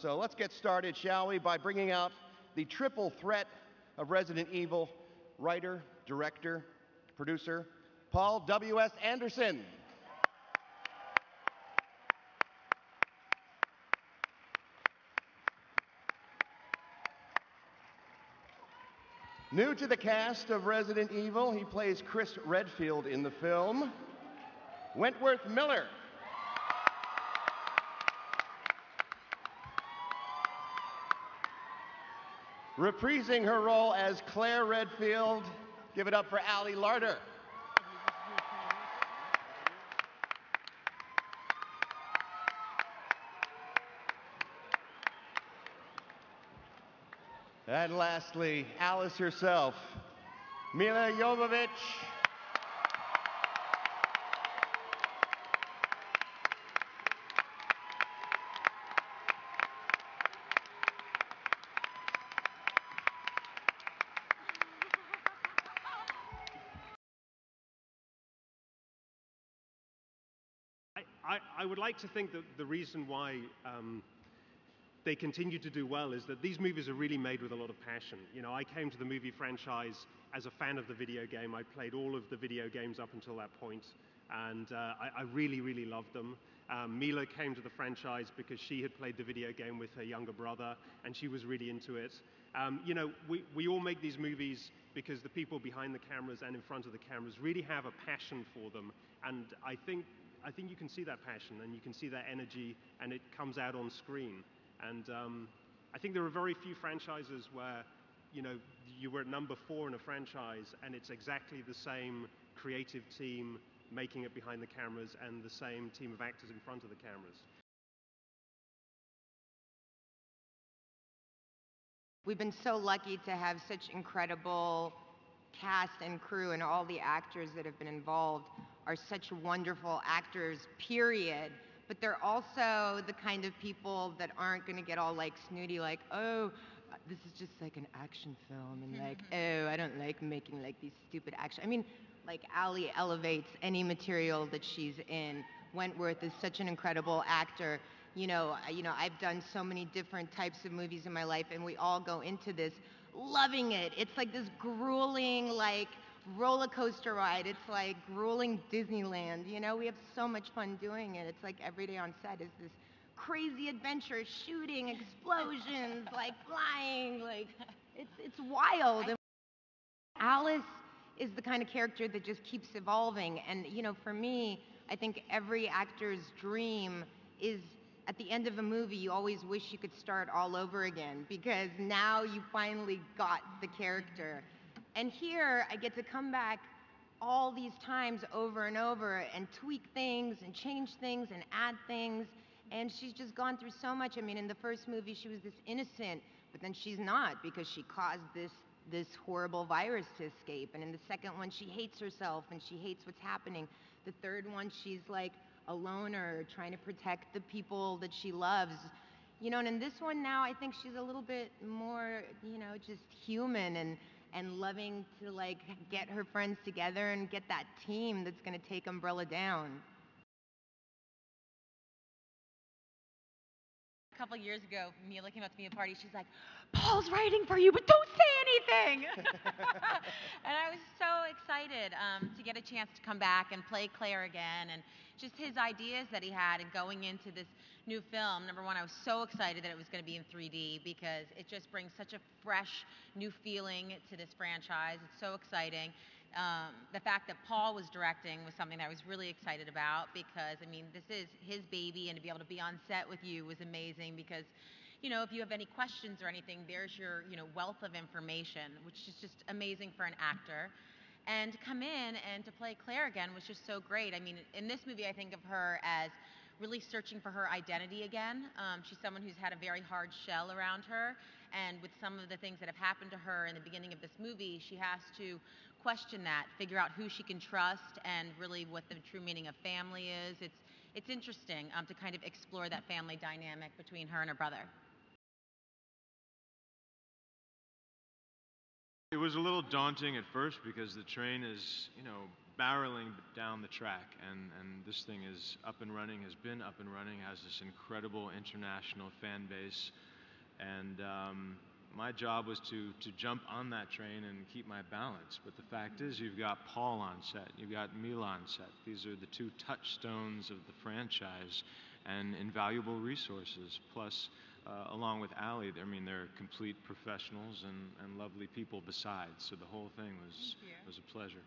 So let's get started, shall we, by bringing out the triple threat of Resident Evil: writer, director, producer, Paul W.S. Anderson. New to the cast of Resident Evil, he plays Chris Redfield in the film, Wentworth Miller. Reprising her role as Claire Redfield, give it up for Ali Larder. And lastly, Alice herself, Mila Jovovich. I would like to think that the reason why they continue to do well is that these movies are really made with a lot of passion. You know, I came to the movie franchise as a fan of the video game. I played all of the video games up until that point, and I really, really loved them. Mila came to the franchise because she had played the video game with her younger brother, and she was really into it. You know, we all make these movies because the people behind the cameras and in front of the cameras really have a passion for them, and I think you can see that passion and you can see that energy, and it comes out on screen. And I think there are very few franchises where, you know, you were at number 4 in a franchise and it's exactly the same creative team making it behind the cameras and the same team of actors in front of the cameras. We've been so lucky to have such incredible cast and crew, and all the actors that have been involved are such wonderful actors, period. But they're also the kind of people that aren't going to get all like snooty, like, oh, this is just like an action film, and like, oh, I don't like making like these stupid action. I mean, like, Ali elevates any material that she's in. Wentworth is such an incredible actor. You know, I've done so many different types of movies in my life, and we all go into this loving it. It's like this grueling, like, roller coaster ride. It's like grueling Disneyland. You know, we have so much fun doing it. It's like every day on set is this crazy adventure, shooting, explosions, like flying, like it's wild. And Alice is the kind of character that just keeps evolving. And you know, for me, I think every actor's dream is, at the end of a movie, you always wish you could start all over again, because now you finally got the character. And here, I get to come back all these times over and over and tweak things and change things and add things. And she's just gone through so much. I mean, in the first movie, she was this innocent, but then she's not, because she caused this horrible virus to escape. And in the second one, she hates herself and she hates what's happening. The third one, she's like a loner trying to protect the people that she loves. You know, and in this one now, I think she's a little bit more, you know, just human and loving to like get her friends together and get that team that's going to take Umbrella down. A couple years ago, Mila came up to me at a party. She's like, "Paul's writing for you, but don't say anything." And I was so excited to get a chance to come back and play Claire again, and just his ideas that he had, and going into this new film. Number one, I was so excited that it was going to be in 3D, because it just brings such a fresh, new feeling to this franchise. It's so exciting. The fact that Paul was directing was something that I was really excited about, because, I mean, this is his baby, and to be able to be on set with you was amazing, because, you know, if you have any questions or anything, there's your, you know, wealth of information, which is just amazing for an actor. And to come in and to play Claire again was just so great. I mean, in this movie, I think of her as really searching for her identity again. She's someone who's had a very hard shell around her, and with some of the things that have happened to her in the beginning of this movie, she has to question that, figure out who she can trust, and really what the true meaning of family is. It's interesting to kind of explore that family dynamic between her and her brother. It was a little daunting at first because the train is, barreling down the track, and this thing is up and running, has been up and running, has this incredible international fan base, and my job was to jump on that train and keep my balance. But the fact is, you've got Paul on set, you've got Mila on set. These are the two touchstones of the franchise and invaluable resources. Plus, along with Ali, they're complete professionals and lovely people besides. So the whole thing was a pleasure.